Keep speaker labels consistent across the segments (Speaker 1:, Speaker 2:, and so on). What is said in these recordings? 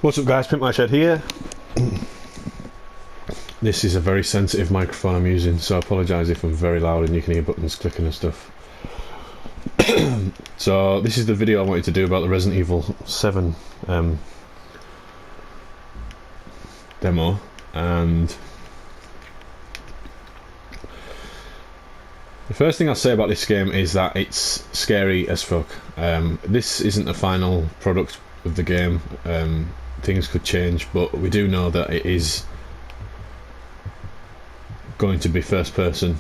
Speaker 1: What's up guys, Pimp My Shed here. This is a very sensitive microphone I'm using, so I apologise if I'm very loud and you can hear buttons clicking and stuff. So this is the video I wanted to do about the Resident Evil 7 demo, and the first thing I'll say about this game is that it's scary as fuck. This isn't the final product of the game. Things could change, but we do know that it is going to be first person,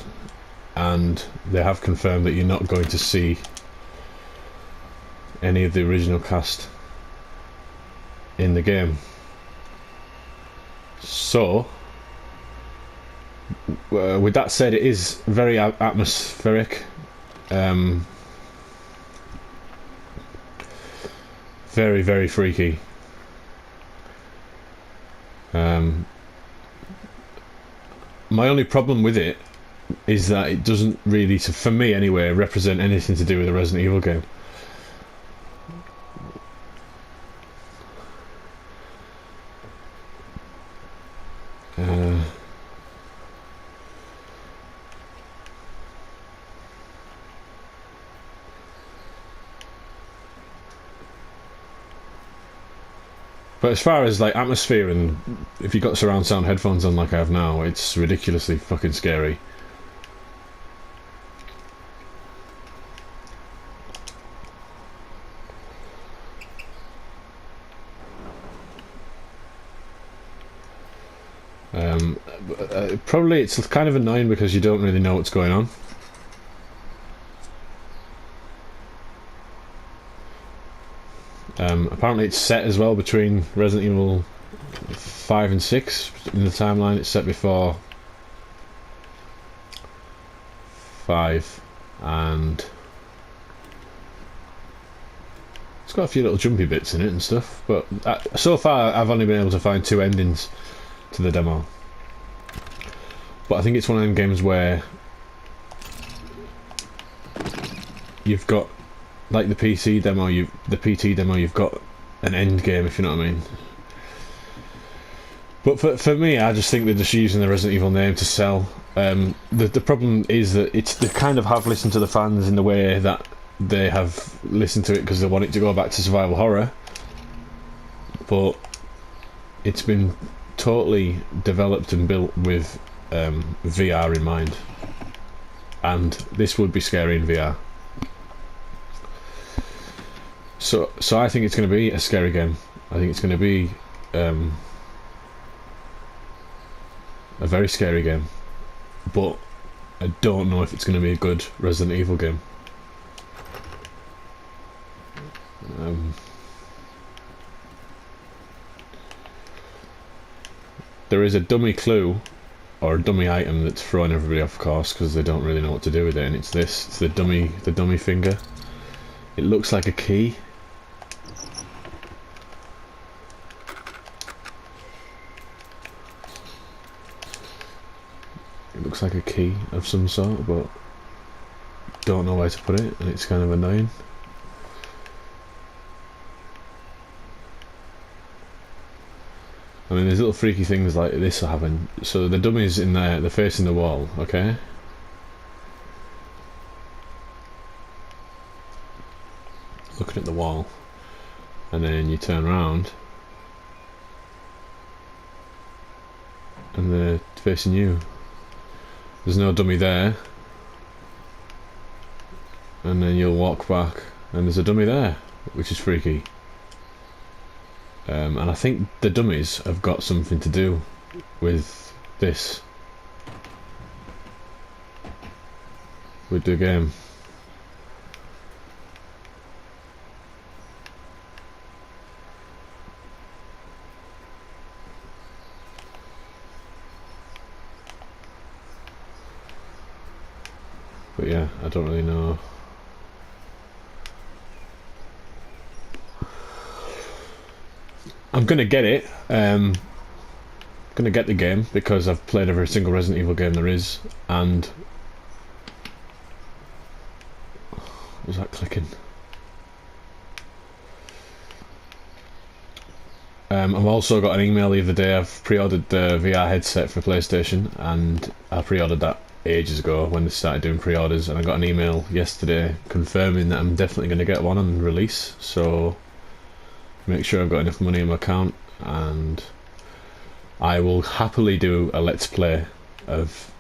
Speaker 1: and they have confirmed that you're not going to see any of the original cast in the game. So with that said, it is very atmospheric, very, very freaky. My only problem with it is that it doesn't really, for me anyway, represent anything to do with a Resident Evil game. But as far as like atmosphere, and if you've got surround sound headphones on like I have now, it's ridiculously fucking scary. Probably it's kind of annoying because you don't really know what's going on. Apparently it's set as well between Resident Evil 5 and 6 in the timeline. It's set before 5, and it's got a few little jumpy bits in it and stuff, but so far I've only been able to find 2 endings to the demo. But I think it's one of them games where you've got, like the PT demo, you've got an end game, if you know what I mean. But for me, I just think they're just using the Resident Evil name to sell. The problem is that they kind of have listened to the fans in the way that they have listened to it because they want it to go back to survival horror, but it's been totally developed and built with VR in mind, and this would be scary in VR. So I think it's going to be a scary game. I think it's going to be a very scary game, but I don't know if it's going to be a good Resident Evil game. There is a dummy clue, or a dummy item, that's throwing everybody off course because they don't really know what to do with it, and it's this. It's the dummy finger. It looks like a key. It looks like a key of some sort, but don't know where to put it, and it's kind of annoying. I mean, there's little freaky things like this that happen. So the dummy's in there, they're facing the wall, okay? Looking at the wall, and then you turn around and they're facing you. There's no dummy there, and then you'll walk back and there's a dummy there, which is freaky. And I think the dummies have got something to do with this, with the game. But yeah, I don't really know. I'm gonna get it. Gonna get the game because I've played every single Resident Evil game there is, and was that clicking? I've also got an email the other day. I've pre-ordered the VR headset for PlayStation, and I pre-ordered that ages ago when they started doing pre-orders, and I got an email yesterday confirming that I'm definitely going to get one on release. So make sure I've got enough money in my account, and I will happily do a let's play of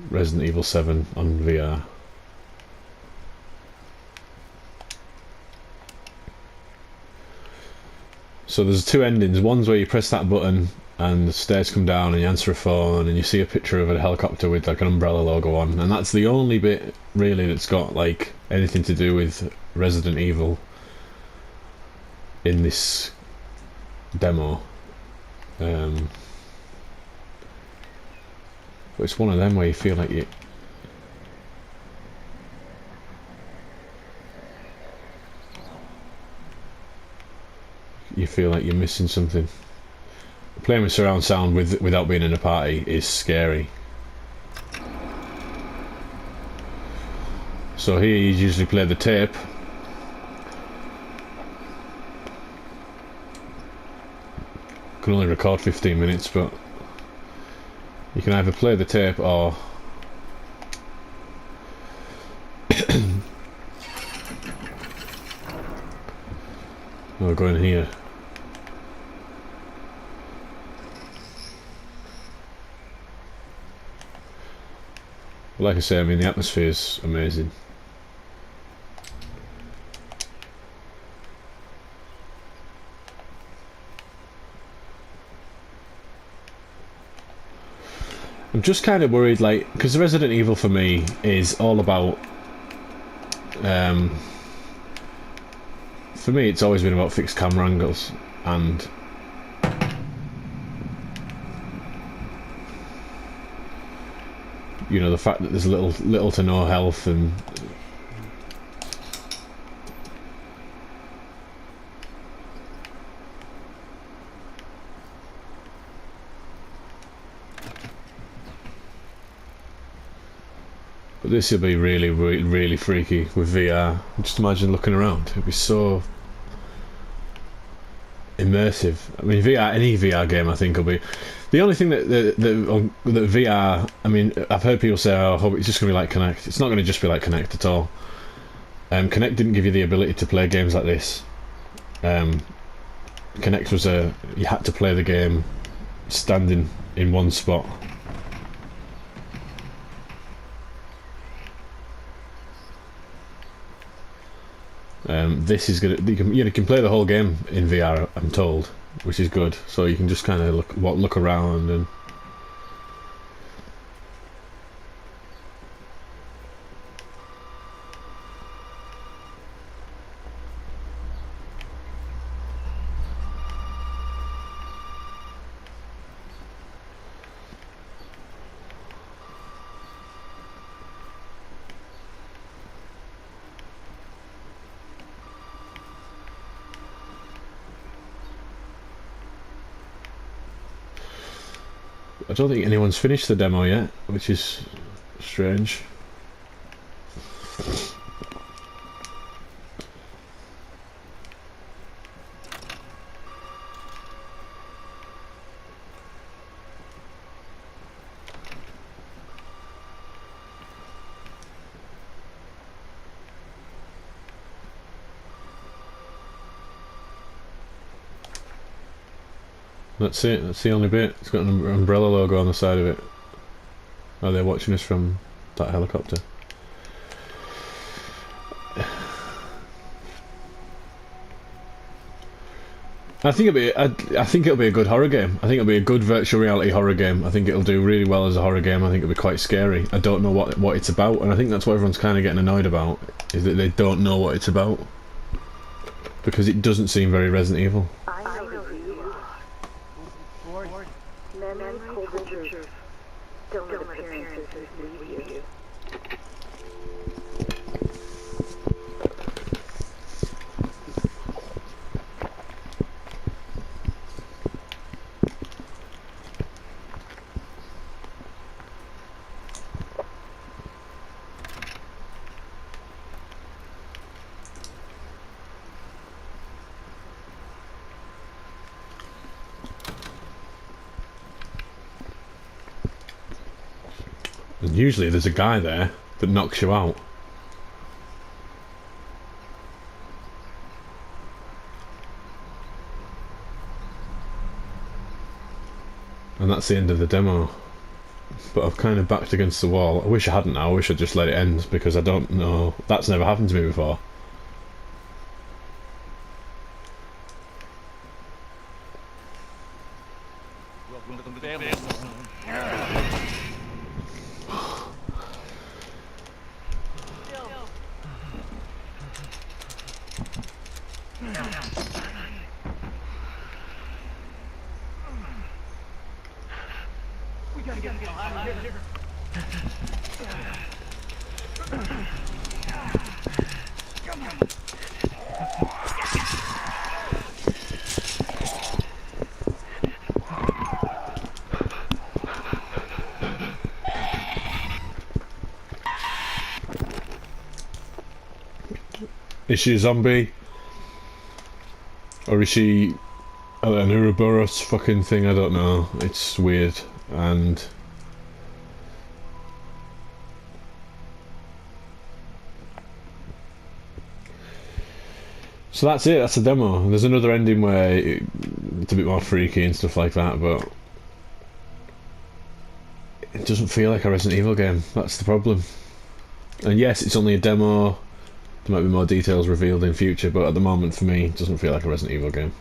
Speaker 1: Resident Evil 7 on VR. So there's two endings. One's where you press that button and the stairs come down and you answer a phone and you see a picture of a helicopter with like an umbrella logo on, and that's the only bit really that's got like anything to do with Resident Evil in this demo. But it's one of them where you feel like you feel like you're missing something. Playing with surround sound without being in a party is scary. So here you usually play the tape. Can only record 15 minutes, but you can either play the tape or we're going here. Like I say, I mean the atmosphere is amazing. I'm just kind of worried, like, because Resident Evil for me is all about for me it's always been about fixed camera angles, and you know, the fact that there's little to no health, and but this will be really freaky with VR. Just imagine looking around. It'd be so immersive. I mean, any VR game I think will be. The only thing that VR, I mean, I've heard people say, "Oh, I hope it's just going to be like Kinect." It's not going to just be like Kinect at all. Kinect didn't give you the ability to play games like this. Kinect was you had to play the game standing in one spot. This is gonna, you can play the whole game in VR, I'm told, which is good. So you can just kind of look around and. I don't think anyone's finished the demo yet, which is strange. That's it, that's the only bit. It's got an umbrella logo on the side of it. Oh, they're watching us from that helicopter. I think it'll be a good horror game. I think it'll be a good virtual reality horror game. I think it'll do really well as a horror game. I think it'll be quite scary. I don't know what it's about, and I think that's what everyone's kind of getting annoyed about, is that they don't know what it's about. Because it doesn't seem very Resident Evil. And usually there's a guy there that knocks you out. And that's the end of the demo. But I've kind of backed against the wall. I wish I hadn't now. I wish I'd just let it end, because I don't know. That's never happened to me before.
Speaker 2: Welcome to the family. We gotta get out of here. Come on.
Speaker 1: Is she a zombie? Or is she an Ouroboros fucking thing? I don't know. It's weird. And so that's it, that's the demo. There's another ending where it's a bit more freaky and stuff like that, but it doesn't feel like a Resident Evil game. That's the problem. And yes, it's only a demo. There might be more details revealed in future, but at the moment for me it doesn't feel like a Resident Evil game.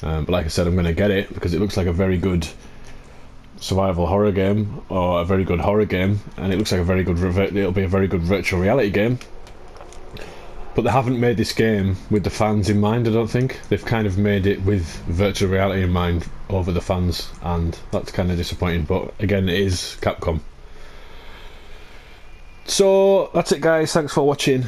Speaker 1: But like I said, I'm going to get it because it looks like a very good survival horror game, or a very good horror game, and it looks like a very good it'll be a very good virtual reality game. But they haven't made this game with the fans in mind, I don't think. They've kind of made it with virtual reality in mind over the fans, and that's kind of disappointing, but again, it is Capcom. So that's it guys, thanks for watching.